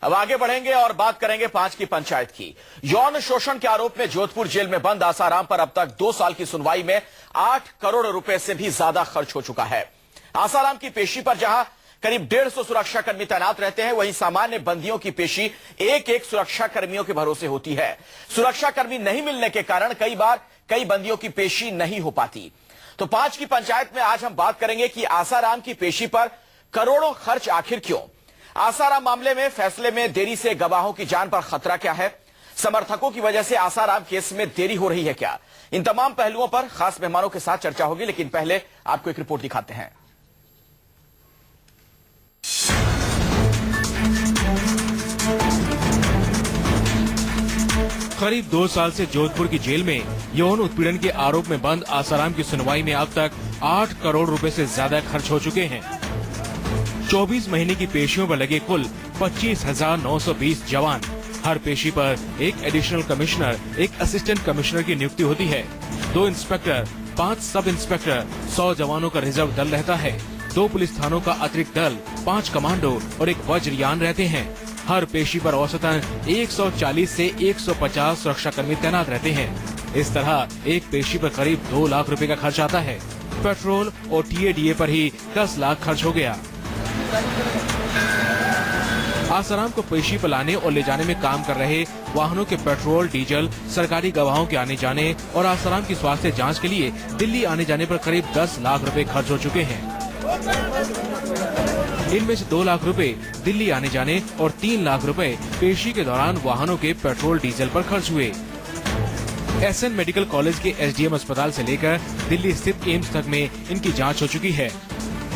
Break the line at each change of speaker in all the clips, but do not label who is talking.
अब आगे बढ़ेंगे और बात करेंगे 5 की पंचायत की। यौन शोषण के आरोप में जोधपुर जेल में बंद आसाराम पर अब तक 2 साल की सुनवाई में 8 करोड़ रुपए से भी ज्यादा खर्च हो चुका है। आसाराम की पेशी पर जहां करीब 150 सुरक्षाकर्मी तैनात रहते हैं, वहीं सामान्य बंदियों की पेशी एक सुरक्षाकर्मियों के भरोसे होती है। सुरक्षाकर्मी नहीं मिलने के कारण कई बार कई बंदियों की पेशी नहीं हो पाती। तो 5 की पंचायत में आज हम बात करेंगे कि आसाराम की पेशी पर करोड़ों खर्च आखिर क्यों? आसाराम मामले में फैसले में देरी से गवाहों की जान पर खतरा क्या है? समर्थकों की वजह से आसाराम केस में देरी हो रही है क्या? इन तमाम पहलुओं पर खास मेहमानों के साथ चर्चा होगी, लेकिन पहले आपको एक रिपोर्ट दिखाते हैं।
करीब 2 साल से जोधपुर की जेल में यौन उत्पीड़न के आरोप में बंद आसाराम की सुनवाई में अब तक 8 करोड़ रुपए से ज्यादा खर्च हो चुके हैं। 24 महीने की पेशियों पर लगे कुल 25,920 जवान। हर पेशी पर एक एडिशनल कमिश्नर, एक असिस्टेंट कमिश्नर की नियुक्ति होती है। 2 इंस्पेक्टर, 5 सब इंस्पेक्टर, 100 जवानों का रिजर्व दल रहता है। 2 पुलिस थानों का अतिरिक्त दल, 5 कमांडो और एक वज्रयान रहते हैं। हर पेशी पर औसतन 140 से 150 सुरक्षाकर्मी तैनात रहते हैं। इस तरह एक पेशी पर करीब 2 लाख रुपए का खर्च आता है। पेट्रोल और TADA पर ही 10 लाख खर्च हो गया। आसाराम को पेशी पर लाने और ले जाने में काम कर रहे वाहनों के पेट्रोल, डीजल, सरकारी गवाहों के आने जाने और आसाराम की स्वास्थ्य जांच के लिए दिल्ली आने जाने पर करीब 10 लाख रुपए खर्च हो चुके हैं। इनमें से 2 लाख रुपए दिल्ली आने जाने और 3 लाख रुपए पेशी के दौरान वाहनों के पेट्रोल, डीजल पर खर्च हुए। SN मेडिकल कॉलेज के SDM अस्पताल से लेकर दिल्ली स्थित एम्स तक में इनकी जांच हो चुकी है।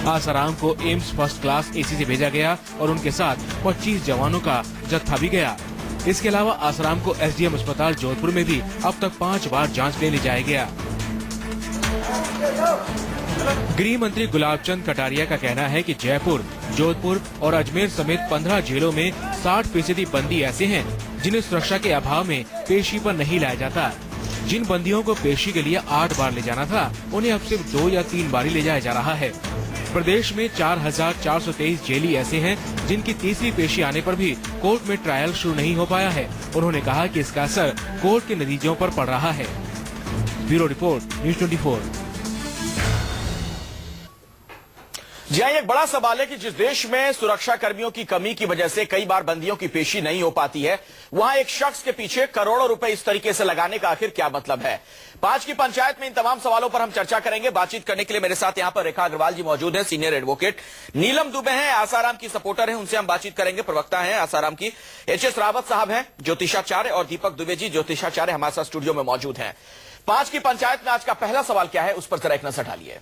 आसाराम को एम्स फर्स्ट क्लास AC से भेजा गया और उनके साथ 25 जवानों का जत्था भी गया। इसके अलावा आसाराम को SDM अस्पताल जोधपुर में भी अब तक 5 बार जांच ले जाया गया। गृह मंत्री गुलाबचंद कटारिया का कहना है कि जयपुर, जोधपुर और अजमेर समेत 15 जेलों में 60% बंदी ऐसे हैं जिन्हें सुरक्षा के अभाव में पेशी पर नहीं लाया जाता। जिन बंदियों को पेशी के लिए 8 बार ले जाना था, उन्हें अब सिर्फ 2 या 3 बार ही ले जाया जा रहा है। प्रदेश में 4,423 जेली ऐसे हैं जिनकी तीसरी पेशी आने पर भी कोर्ट में ट्रायल शुरू नहीं हो पाया है। उन्होंने कहा कि इसका असर कोर्ट के नतीजों पर पड़ रहा है। Bureau report, news 24।
जी हाँ, एक बड़ा सवाल है कि जिस देश में सुरक्षा कर्मियों की कमी की वजह से कई बार बंदियों की पेशी नहीं हो पाती है, वहां एक शख्स के पीछे करोड़ों रुपए इस तरीके से लगाने का आखिर क्या मतलब है? 5 की पंचायत में इन तमाम सवालों पर हम चर्चा करेंगे। बातचीत करने के लिए मेरे साथ यहां पर रेखा अग्रवाल जी मौजूद हैं, सीनियर एडवोकेट। नीलम दुबे हैं, आसाराम की सपोर्टर हैं, उनसे हम बातचीत करेंगे। प्रवक्ता हैं आसाराम की HS रावत साहब हैं, ज्योतिषाचार्य, और दीपक दुबे जी ज्योतिषाचार्य हमारे साथ स्टूडियो में मौजूद हैं। 5 की पंचायत में आज का पहला सवाल क्या है, उस पर जरा एक नजर डालिए।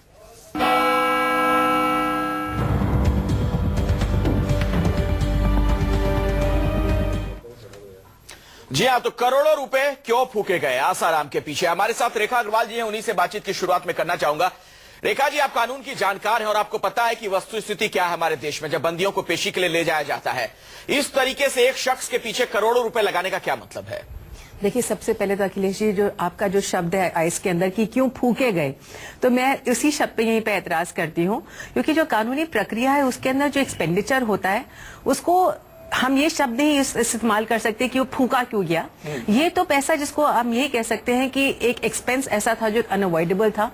जी हाँ, तो करोड़ों रुपए क्यों फूके गए आसाराम के पीछे? हमारे साथ रेखा अग्रवाल जी हैं, उन्हीं से बातचीत की शुरुआत में करना चाहूंगा। रेखा जी, आप कानून की जानकार हैं और आपको पता है कि वस्तुस्थिति क्या है हमारे देश में जब बंदियों को पेशी के लिए ले जाया जाता है। इस तरीके से एक शख्स के पीछे करोड़ों रुपए लगाने का क्या मतलब है?
देखिए, सबसे पहले तो अखिलेश जी, जो आपका जो शब्द है इसके अंदर कि क्यों फूके गए, तो मैं उसी शब्द पे यहीं पे एतराज करती हूँ, क्योंकि जो कानूनी प्रक्रिया है उसके अंदर जो एक्सपेंडिचर होता है उसको हम ये शब्द ही इस्तेमाल कर सकते हैं कि वो फूका क्यों गया। ये तो पैसा जिसको हम यही कह सकते हैं कि एक एक्सपेंस ऐसा था जो अनअवॉइडेबल था।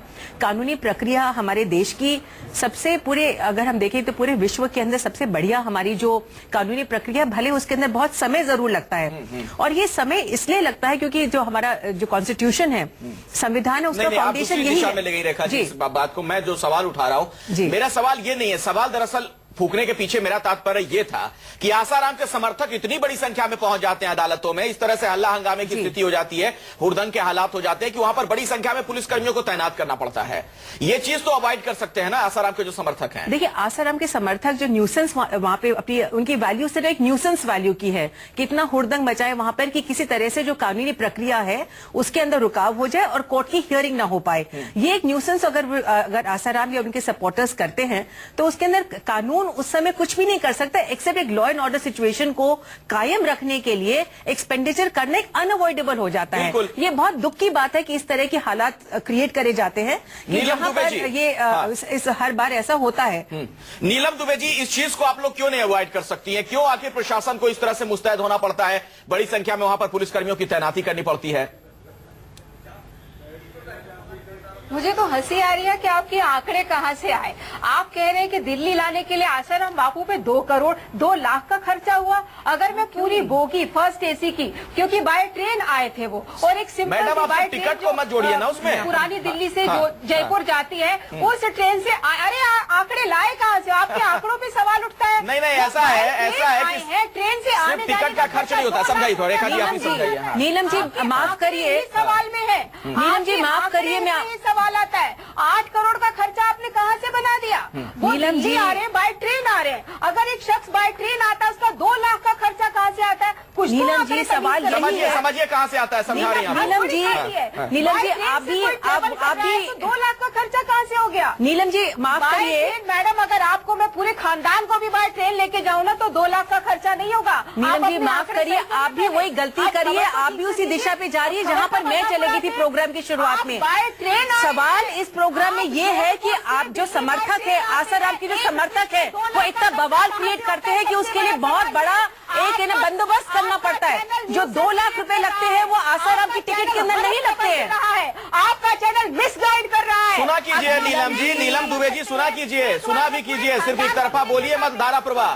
कानूनी प्रक्रिया हमारे देश की सबसे, पूरे अगर हम देखें तो पूरे विश्व के अंदर सबसे बढ़िया हमारी जो कानूनी प्रक्रिया, भले उसके अंदर बहुत समय जरूर लगता है, और ये समय इसलिए लगता है क्योंकि जो हमारा जो कॉन्स्टिट्यूशन है, संविधान है, उसका फाउंडेशन यही है।
रेखा जी, इस बात को मैं जो सवाल उठा रहा हूँ, मेरा सवाल ये नहीं है। सवाल दरअसल फूकने के पीछे मेरा तात्पर्य यह था कि आसाराम के समर्थक इतनी बड़ी संख्या में पहुंच जाते हैं अदालतों में, इस तरह से हल्ला हंगामे की स्थिति हो जाती है, हुड़दंग के हालात हो जाते हैं कि वहां पर बड़ी संख्या में पुलिसकर्मियों को तैनात करना पड़ता है। ये चीज तो अवॉइड कर सकते हैं ना आसाराम के जो समर्थक हैं?
देखिए, आसाराम के समर्थक जो न्यूसेंस वहां पे अपनी उनकी वैल्यू से एक न्यूसेंस वैल्यू की है कि इतना हुड़दंग मचाए वहां पर कि किसी तरह से जो कानूनी प्रक्रिया है उसके अंदर रुकाव हो जाए और कोर्ट की हियरिंग ना हो पाए। ये एक न्यूसेंस अगर आसाराम या उनके सपोर्टर्स करते हैं तो उसके अंदर कानून कानून उस समय कुछ भी नहीं कर सकता एक्सेप्ट एक लॉ एंड ऑर्डर सिचुएशन को कायम रखने के लिए एक्सपेंडिचर करना एक अनअवॉइडेबल हो जाता है। ये बहुत दुख की बात है कि इस तरह के हालात क्रिएट करे जाते हैं कि यहाँ पर ये इस हर बार ऐसा होता है।
नीलम दुबे जी, इस चीज को आप लोग क्यों नहीं अवॉइड कर सकती हैं? क्यों आखिर प्रशासन को इस तरह से मुस्तैद होना पड़ता है? बड़ी संख्या में वहां पर पुलिसकर्मियों की तैनाती करनी पड़ती है।
मुझे तो हंसी आ रही है कि आपके आंकड़े कहां से आए। आप कह रहे हैं कि दिल्ली लाने के लिए आसाराम बापू पे 2 करोड़ 2 लाख का खर्चा हुआ। अगर मैं पूरी बोगी फर्स्ट एसी की, क्योंकि बाय ट्रेन आए थे वो, और एक सिंपल बाय
टिकट को मत जोड़िए ना उसमें।
पुरानी दिल्ली से जो जयपुर जाती है उस ट्रेन से अरे आंकड़े लाए कहां से? आपके आंकड़ों पे सवाल उठता है।
नहीं ऐसा है
ट्रेन से आने
टिकट का खर्च नहीं होता। समझाइए थोड़ा, रेखा जी आप ही समझाइए।
नीलम जी माफ करिए,
सवाल में है।
नीलम जी माफ करिए, मैं
सवाल आता है 8 करोड़ का खर्चा आपने कहां से बना दिया? वो
नीलम जी
आ रहे हैं, बाय ट्रेन आ रहे हैं। अगर एक शख्स बाय ट्रेन आता है उसका 2 लाख का खर्चा कहां से आता है? कुछ
नीलम जी सवाल यही है।
समझिए कहां से आता है, समझा रही हैं।
नीलम जी आप भी
2 लाख का खर्चा कहां से हो गया?
नीलम जी माफ करिए
मैडम, अगर आपको मैं पूरे खानदान को भी बाय ट्रेन लेके जाऊं ना तो 2 लाख का खर्चा नहीं होगा।
नीलम जी माफ करिए, आप भी वही गलती करिए। आप भी उसी दिशा पे जा रही है जहां पर मैं चली गई थी प्रोग्राम की शुरुआत में। सवाल इस प्रोग्राम में ये है कि आप जो समर्थक है, आसाराम की जो समर्थक है, वो इतना बवाल क्रिएट करते हैं कि उसके लिए बहुत बड़ा एक बंदोबस्त करना पड़ता है। जो 2 लाख रुपए लगते हैं वो आसाराम की टिकट के अंदर नहीं लगते हैं।
आपका चैनल मिसगाइड कर रहा है।
सुना कीजिए नीलम जी, नीलम दुबे जी सुना कीजिए, सुना भी कीजिए। सिर्फ एक तरफा बोलिए मत, धारा प्रवाह।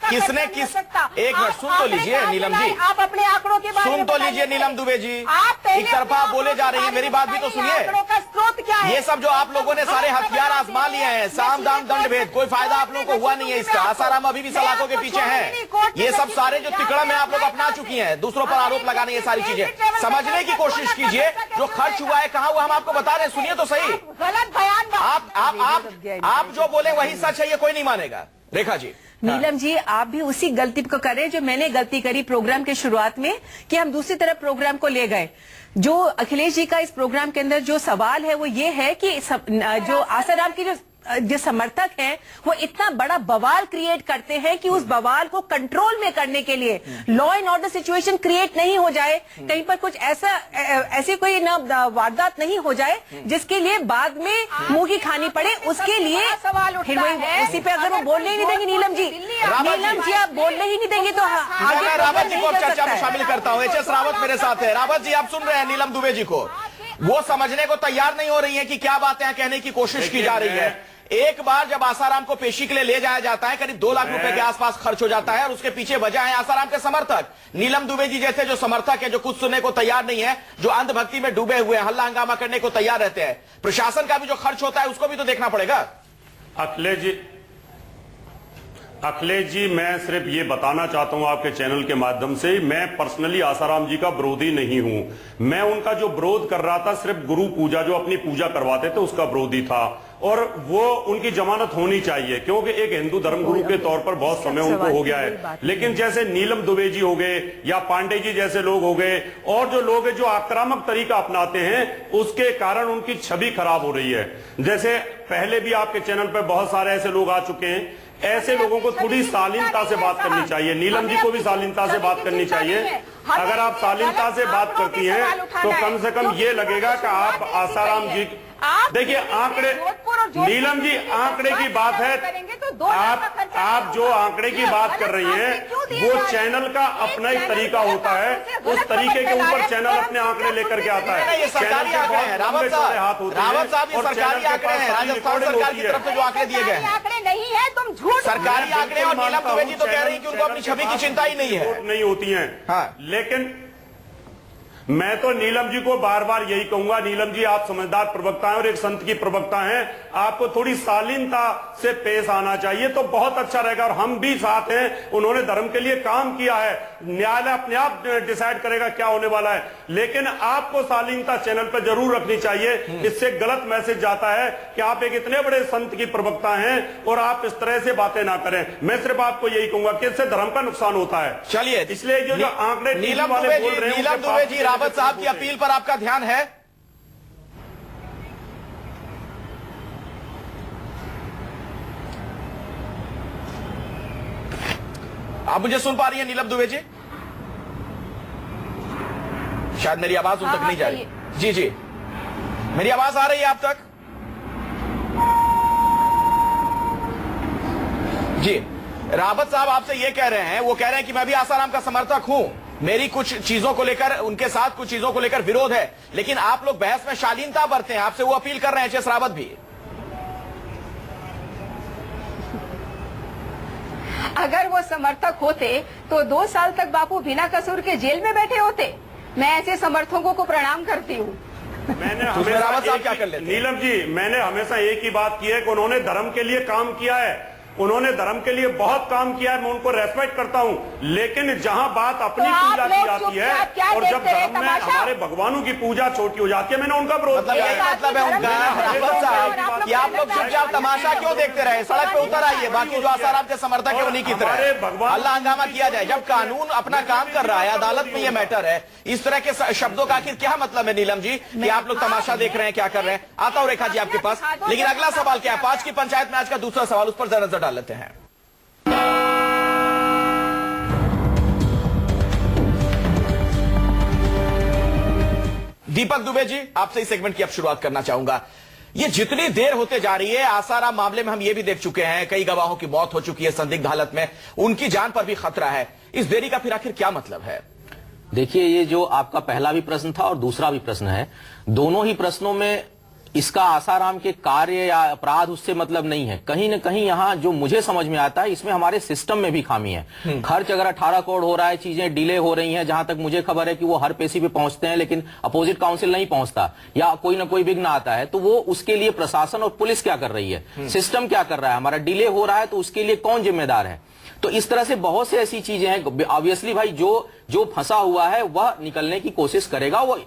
किसने किस एक मिनट सुन तो लीजिए नीलम जी,
आप अपने आंकड़ों के बारे में
सुन तो लीजिए नीलम दुबे जी।
आप
एक तरफा बोले जा रही है, मेरी बात भी तो सुनिए।
स्रोत क्या है?
ये सब जो आप लोगों ने सारे हथियार आजमा लिए हैं, साम दाम दंड भेद, कोई फायदा आप लोगों को हुआ नहीं है इसका। आसाराम अभी भी सलाखों के पीछे हैं। ये सब सारे जो तिकड़म है आप लोग अपना चुकी हैं, दूसरों पर आरोप लगाने ये सारी चीजें। समझने की कोशिश कीजिए, जो खर्च हुआ है कहाँ हुआ, हम आपको बता रहे हैं, सुनिए तो सही।
गलत बयान
आप जो बोले वही सच है, ये कोई नहीं मानेगा। रेखा जी,
नीलम जी आप भी उसी गलती को करें जो मैंने गलती करी प्रोग्राम के शुरुआत में, कि हम दूसरी तरफ प्रोग्राम को ले गए। जो अखिलेश जी का इस प्रोग्राम के अंदर जो सवाल है वो ये है कि जो आसाराम की जो समर्थक हैं वो इतना बड़ा बवाल क्रिएट करते हैं कि उस बवाल को कंट्रोल में करने के लिए law and order situation create नहीं हो जाए, कहीं पर कुछ ऐसी कोई ना वारदात नहीं हो जाए जिसके लिए बाद में मुंह की खानी पड़े। उसके लिए फिर वही इसी पे अगर वो बोलने ही नहीं देंगे नीलम जी आप बोलने ही नहीं देंगे तो
मैं रावत जी को चर्चा में शामिल करता हूँ। एच.एस. रावत मेरे साथ है। रावत जी आप सुन रहे हैं नीलम दुबे जी को, वो समझने को तैयार नहीं हो रही है कि क्या बातें कहने की कोशिश की जा रही है। एक बार जब आसाराम को पेशी के लिए ले जाया जाता है, करीब 2 लाख रुपए के आसपास खर्च हो जाता है, और उसके पीछे वजह है आसाराम के समर्थक। नीलम दुबे जी जैसे जो समर्थक है, जो कुछ सुनने को तैयार नहीं है, जो अंधभक्ति में डूबे हुए हैं, हल्ला हंगामा करने को तैयार रहते हैं। प्रशासन का भी जो खर्च होता है उसको भी तो देखना पड़ेगा।
अखिलेश जी मैं सिर्फ ये बताना चाहता हूं आपके चैनल के माध्यम से, मैं पर्सनली आसाराम जी का विरोधी नहीं हूं। मैं उनका जो विरोध कर रहा था सिर्फ गुरु पूजा, जो अपनी पूजा करवाते थे, उसका विरोधी था। और वो उनकी जमानत होनी चाहिए, क्योंकि एक हिंदू धर्मगुरु के तौर पर बहुत समय उनको हो गया है। लेकिन जैसे नीलम दुबे जी हो गए या पांडे जी जैसे लोग हो गए, और जो लोग हैं जो आक्रामक तरीका अपनाते हैं, उसके कारण उनकी छवि खराब हो रही है। जैसे पहले भी आपके चैनल पर बहुत सारे ऐसे लोग आ चुके हैं। ऐसे लोगों को थोड़ी शालीनता से बात करनी चाहिए। नीलम जी को भी शालीनता से बात करनी चाहिए। अगर आप शालीनता से बात करती हैं तो कम से कम ये लगेगा कि आप आसाराम जी, देखिए आंकड़े, नीलम जी आंकड़े की बात है, आप जो आंकड़े की बात कर रही हैं वो चैनल का अपना ही तरीका होता है। उस तरीके के ऊपर चैनल अपने आंकड़े लेकर के आता है।
ये सरकारी आंकड़े हैं रावत साहब, ये सरकारी आंकड़े हैं, राजस्थान सरकार की तरफ से जो आंकड़े दिए गए हैं
आंकड़े नहीं है, तुम झूठ
सरकारी आंकड़े। और नीलम दुबे जी तो कह रही है कि उनको अपनी छवि की चिंता ही नहीं है,
नहीं होती है। लेकिन मैं तो नीलम जी को बार बार यही कहूंगा, नीलम जी आप समझदार प्रवक्ता हैं और एक संत की प्रवक्ता हैं, आपको थोड़ी शालीनता से पेश आना चाहिए तो बहुत अच्छा रहेगा। और हम भी साथ हैं, उन्होंने धर्म के लिए काम किया है, न्यायालय अपने आप डिसाइड करेगा क्या होने वाला है। लेकिन आपको शालीनता चैनल पर जरूर रखनी चाहिए। इससे गलत मैसेज जाता है कि आप एक इतने बड़े संत की प्रवक्ता हैं और आप इस तरह से बातें ना करें। मैं सिर्फ आपको यही कहूंगा कि इससे धर्म का नुकसान होता है।
चलिए,
इसलिए जो आंकड़े
नीलम दुबे जी रावत साहब की अपील पर आपका ध्यान है। आप मुझे सुन पा रही हैं नीलम दुबे जी? शायद मेरी आवाज उन तक नहीं जा रही। जी जी, मेरी आवाज आ रही है आप तक? जी, रावत साहब आपसे ये कह रहे हैं, वो कह रहे हैं कि मैं भी आसाराम का समर्थक हूं, मेरी कुछ चीजों को लेकर, उनके साथ कुछ चीजों को लेकर विरोध है, लेकिन आप लोग बहस में शालीनता बरते हैं, आपसे वो अपील कर रहे हैं एच.एस. रावत भी।
अगर वो समर्थक होते तो 2 साल तक बापू बिना कसूर के जेल में बैठे होते। मैं ऐसे समर्थकों को प्रणाम करती हूँ।
मैंने
रावत साहब क्या कर लेते?
नीलम जी, मैंने हमेशा एक ही बात की है कि उन्होंने धर्म के लिए काम किया है, उन्होंने धर्म के लिए बहुत काम किया है, मैं उनको रेस्पेक्ट करता हूं, लेकिन जहां बात अपनी
तो
पूजा की जाती
चुपचाप
है
क्या
और जब
देखते हैं
धर्म में
तमाशा?
हमारे भगवानों की पूजा छोटी हो जाती है, मैंने उनका विरोध
मतलब
किया
यही
है।
मतलब है उनका, रावत साहब, कि आप लोग चुपचाप तमाशा क्यों देखते रहे? सड़क पे उतर आइए, बाकी जो आसाराम के समर्थक है उन्हीं की
हमारे
तरह
भगवान
हल्ला हंगामा किया जाए। जब कानून अपना काम कर रहा है, अदालत में ये मैटर है, इस तरह के शब्दों का आखिर क्या मतलब है नीलम जी, कि आप लोग तमाशा देख रहे हैं, क्या कर रहे हैं? आता हूं रेखा जी आपके पास, लेकिन अगला सवाल क्या है? 5 की पंचायत में आज का दूसरा सवाल, उस पर जरा नजर डाल लेते हैं। दीपक दुबे जी, आपसे इस सेगमेंट की अब शुरुआत करना चाहूंगा। ये जितनी देर होते जा रही है, आसाराम मामले में हम ये भी देख चुके हैं, कई गवाहों की मौत हो चुकी है संदिग्ध हालत में, उनकी जान पर भी खतरा है। इस देरी का फिर आखिर क्या मतलब है?
देखिए, ये जो आपका पहला भी प्रश्न था और दूसरा भी प्रश्न है, दोनों ही प्रश्नों में इसका आसाराम के कार्य या अपराध उससे मतलब नहीं है। कहीं न कहीं यहाँ जो मुझे समझ में आता है, इसमें हमारे सिस्टम में भी खामी है। खर्च अगर 18 करोड़ हो रहा है, चीजें डिले हो रही हैं, जहां तक मुझे खबर है कि वो हर पेशी पे पहुंचते हैं, लेकिन अपोजिट काउंसिल नहीं पहुंचता या कोई ना कोई विघ्न आता है, तो वो उसके लिए प्रशासन और पुलिस क्या कर रही है, सिस्टम क्या कर रहा है, हमारा डिले हो रहा है तो उसके लिए कौन जिम्मेदार है? तो इस तरह से बहुत से ऐसी चीजें हैं। ऑब्वियसली भाई, जो फंसा हुआ है वह निकलने की कोशिश करेगा, वो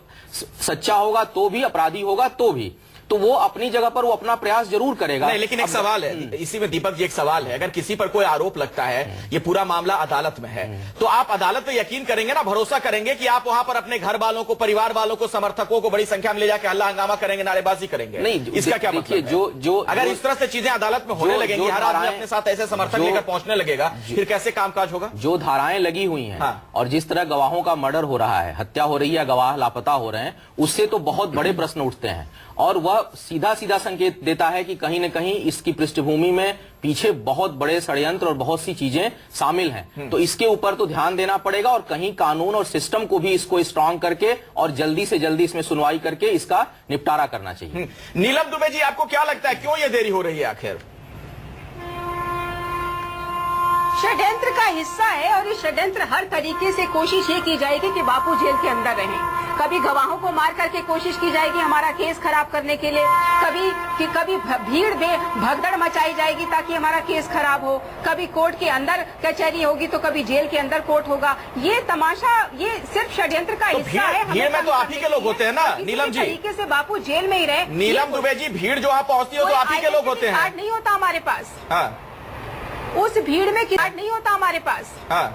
सच्चा होगा तो भी, अपराधी होगा तो भी, तो वो अपनी जगह पर वो अपना प्रयास जरूर करेगा।
नहीं, लेकिन एक सवाल है इसी में दीपक जी, एक सवाल है, अगर किसी पर कोई आरोप लगता है, ये पूरा मामला अदालत में है, तो आप अदालत पे यकीन करेंगे ना, भरोसा करेंगे कि आप वहां पर अपने घर वालों को, परिवार वालों को, समर्थकों को बड़ी संख्या में ले जाकर हल्ला हंगामा करेंगे, नारेबाजी करेंगे?
नहीं,
इसका क्या मतलब है?
जो
अगर इस तरह से चीजें अदालत में होने लगेंगी, हर आदमी अपने साथ ऐसे समर्थक लेकर पहुंचने लगेगा, फिर कैसे कामकाज होगा?
जो धाराएं लगी हुई हैं,
हाँ।
और जिस तरह गवाहों का मर्डर हो रहा है, हत्या हो रही है, गवाह लापता हो रहे हैं, उससे तो बहुत बड़े प्रश्न उठते हैं, और वह सीधा सीधा संकेत देता है कि कहीं न कहीं इसकी पृष्ठभूमि में पीछे बहुत बड़े षड्यंत्र और बहुत सी चीजें शामिल हैं। तो इसके ऊपर तो ध्यान देना पड़ेगा, और कहीं कानून और सिस्टम को भी इसको स्ट्रांग करके और जल्दी से जल्दी इसमें सुनवाई करके इसका निपटारा करना चाहिए।
नीलम दुबे जी, आपको क्या लगता है क्यों ये देरी हो रही है आखिर?
षड्यंत्र का हिस्सा है, और इस षड्यंत्र हर तरीके से कोशिश ये की जाएगी कि बापू जेल के अंदर रहें। कभी गवाहों को मार करके कोशिश की जाएगी हमारा केस खराब करने के लिए, कभी भीड़ भगदड़ मचाई जाएगी ताकि हमारा केस खराब हो, कभी कोर्ट के अंदर कचहरी होगी तो कभी जेल के अंदर कोर्ट होगा। ये तमाशा, ये सिर्फ षड्यंत्र का हिस्सा है।
भीड़ में तो आप ही के लोग होते हैं ना नीलम जी?
तरीके से बापू जेल में ही रहे।
नीलम दुबे जी, भीड़ जो वहां पहुंचती हो तो आप ही के लोग होते हैं।
कार्ड नहीं होता हमारे पास।
हाँ,
उस भीड़ में कार्ड नहीं होता हमारे पास।
हाँ,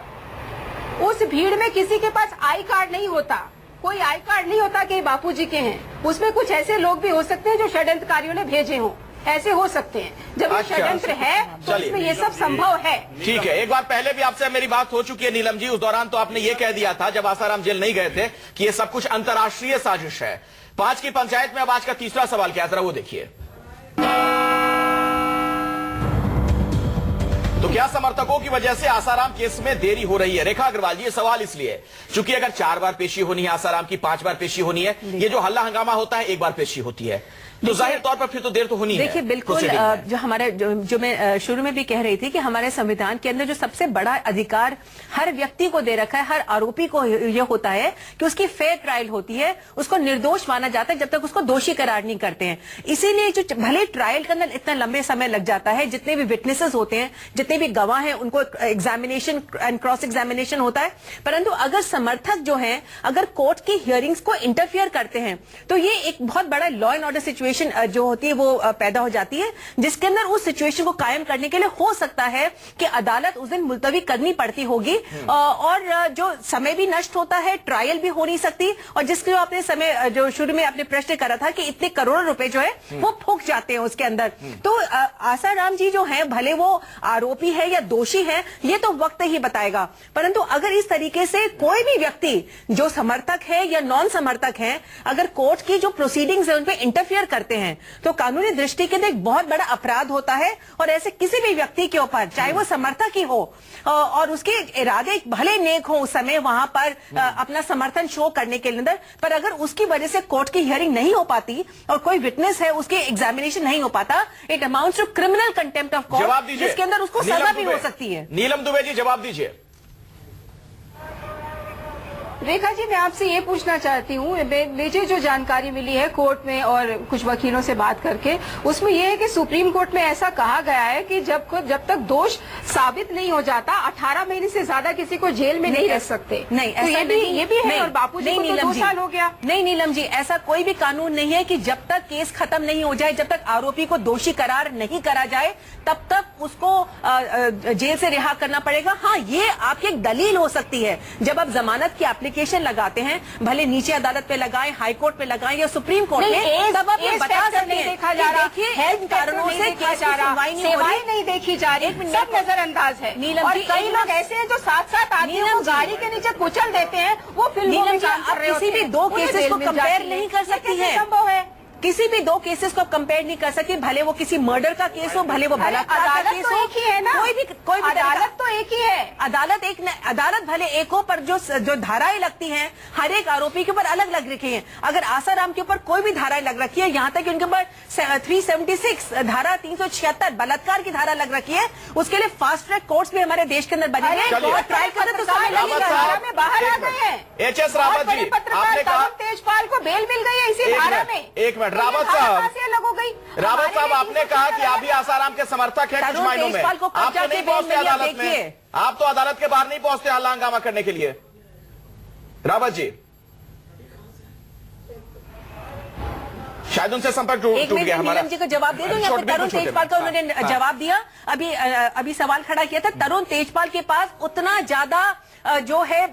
उस भीड़ में किसी के पास आई कार्ड नहीं होता, कोई आई कार्ड नहीं होता कि बापूजी के हैं। उसमें कुछ ऐसे लोग भी हो सकते हैं जो षड्यंत्रकारियों ने भेजे हों, ऐसे हो सकते हैं। जब ये
अच्छा,
षड्यंत्र है तो इसमें ये सब संभव है।
ठीक है। एक बार पहले भी आपसे मेरी बात हो चुकी है नीलम जी, उस दौरान तो आपने ये कह दिया था जब आसाराम जेल नहीं गए थे कि ये सब कुछ अंतर्राष्ट्रीय साजिश है। 5 की पंचायत में अब आज का तीसरा सवाल क्या है, जरा वो देखिए। तो क्या समर्थकों की वजह से आसाराम केस में देरी हो रही है? रेखा अग्रवाल जी, ये सवाल इसलिए चूंकि अगर 4 बार पेशी होनी है आसाराम की, 5 बार पेशी होनी है, ये जो हल्ला हंगामा होता है 1 बार पेशी होती है, तो जाहिर तौर पर फिर तो देर तो होनी है।
देखिए, बिल्कुल जो हमारा जो मैं शुरू में भी कह रही थी कि हमारे संविधान के अंदर जो सबसे बड़ा अधिकार हर व्यक्ति को दे रखा है, हर आरोपी को ये होता है कि उसकी फेयर ट्रायल होती है, उसको निर्दोष माना जाता है जब तक उसको दोषी करार नहीं करते हैं। इसीलिए जो भले ट्रायल के अंदर इतना लंबे समय लग जाता है, जितने भी विटनेसेस होते हैं, जितने भी गवाह हैं, उनको एग्जामिनेशन एंड क्रॉस एग्जामिनेशन होता है, परंतु अगर समर्थक जो है अगर कोर्ट की हियरिंग्स को इंटरफियर करते हैं तो ये एक बहुत बड़ा law and order situation situation जो होती है वो पैदा हो जाती है, जिसके अंदर उस सिचुएशन को कायम करने के लिए हो सकता है कि अदालत उस दिन मुलतवी करनी पड़ती होगी, और जो समय भी नष्ट होता है, ट्रायल भी हो नहीं सकती, और जिसके जो आपने समय जो शुरू में आपने प्रश्न करा था कि इतने करोड़ों रुपए जो है वो फूक जाते हैं उसके अंदर। तो आसाराम जी जो है, भले वो आरोपी है या दोषी है, ये तो वक्त ही बताएगा, परंतु अगर इस तरीके से कोई भी व्यक्ति जो समर्थक है या नॉन समर्थक है, अगर कोर्ट की जो प्रोसीडिंग्स है उन पे इंटरफियर करते हैं, तो कानूनी दृष्टि के एक बहुत बड़ा अपराध होता है। और ऐसे किसी भी व्यक्ति के ऊपर, चाहे वो समर्थक ही हो और उसके इरादे भले नेक हो उस समय वहां पर अपना समर्थन शो करने के अंदर, पर अगर उसकी वजह से कोर्ट की हियरिंग नहीं हो पाती और कोई विटनेस है उसके एग्जामिनेशन नहीं हो पाता, it amounts to criminal contempt of court, जिसके अंदर उसको सजा भी हो सकती है।
नीलम दुबे जी, जवाब दीजिए।
रेखा जी, मैं आपसे ये पूछना चाहती हूँ, मुझे जो जानकारी मिली है कोर्ट में और कुछ वकीलों से बात करके, उसमें यह है कि सुप्रीम कोर्ट में ऐसा कहा गया है कि जब तक दोष साबित नहीं हो जाता 18 महीने से ज्यादा किसी को जेल में नहीं रख सकते।
नहीं,
तो ये भी है। और बापू जी को तो 2 साल हो गया।
नहीं नीलम जी, ऐसा कोई भी कानून नहीं है कि जब तक केस खत्म नहीं हो जाए, जब तक आरोपी को दोषी करार नहीं करा जाए, तब तक उसको जेल से रिहा करना पड़ेगा। हाँ, ये आपकी एक दलील हो सकती है। जब आप जमानत की एप्लीकेशन लगाते हैं, भले नीचे अदालत पे लगाएं, हाई कोर्ट पे लगाएं या सुप्रीम कोर्ट में, तब आप ये बता सकते हैं
देखा जा रहा,
देखिए हेल्थ कारणों से
सेवाएं नहीं देखी जा रही, सब नजरअंदाज है।
नीलम
और
जी,
कई लोग ऐसे हैं जो साथ आदमियों को गाड़ी के नीचे कुचल देते हैं, वो फिल्मों में काम कर रहे होते हैं।
किसी भी दो केसेस को कंपेयर नहीं कर सकती है।
संभव है?
किसी भी दो केसेस को कंपेयर नहीं कर सकती, भले वो किसी मर्डर का केस हो, भले वो बलात्कार का केस हो।
एक ही है ना,
कोई भी
अदालत तो एक ही है।
अदालत भले एक हो, पर जो धाराएं लगती हैं हर एक आरोपी के ऊपर अलग अलग रखी हैं। अगर आसाराम के ऊपर कोई भी धाराएं लग रखी है, यहाँ तक कि उनके ऊपर 376 धारा 376 बलात्कार की धारा लग रखी है, उसके लिए फास्ट ट्रैक कोर्ट्स भी हमारे देश के अंदर बने हैं। ट्रायल करने तो समय लगेगा।
में बाहर आ गए हैं।
एच.एस. रावत जी, आपने कहा
तेजपाल को बेल मिल गई है इसी धारा में।
एक मिनट, रावत साहब, रावत साहब, आपने कहा कि आप भी आसाराम के समर्थक हैं कुछ मायनों में। आप तो नहीं पहुंचते अदालत में, आप तो अदालत के बाहर नहीं पहुंचते हल्ला हंगामा करने के लिए। रावत जी, शायद उनसे संपर्क टूट गया हमारा।
नीलम जी को जवाब दे दूं या फिर तरुण तेजपाल का उन्होंने जवाब दिया। अभी सवाल खड़ा किया था, तरुण तेजपाल के पास उतना ज्यादा जो है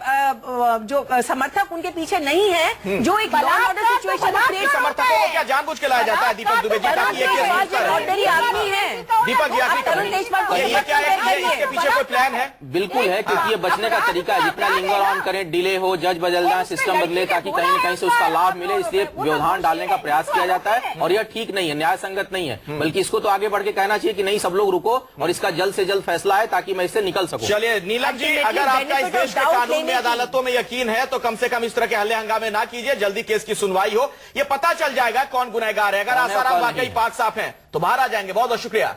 जो समर्थक उनके पीछे नहीं है, जो एक law and order situation create.
समर्थकों को क्या जानबूझ के लाया जाता है दीपक दुबे जी?
ऑर्डनरी आदमी है
दीपक जी, आखिरी ये क्या है, इसके पीछे कोई प्लान है?
बिल्कुल है, क्योंकि ये बचने का तरीका है। जितना लिंगर ऑन करें, डिले हो, जज बदल जाए, सिस्टम बदले, ताकि कहीं न कहीं से उसका लाभ मिले, इसलिए व्यवधान डालने का प्रयास किया जाता है। और यह ठीक नहीं है, न्याय संगत नहीं है। बल्कि इसको तो आगे बढ़ के कहना चाहिए कि नहीं, सब लोग रुको और इसका जल्द से जल्द फैसला है, ताकि मैं इससे निकल सकूं।
चलिए नीलम जी, अगर आपका इस देश के कानून में, अदालतों में यकीन है, तो कम से कम इस तरह के हल्ले हंगामे ना कीजिए। जल्दी केस की सुनवाई हो, ये पता चल जाएगा कौन गुनहगार है। अगर आसाराम वाकई पाक साफ है तो बाहर आ जाएंगे। बहुत बहुत शुक्रिया।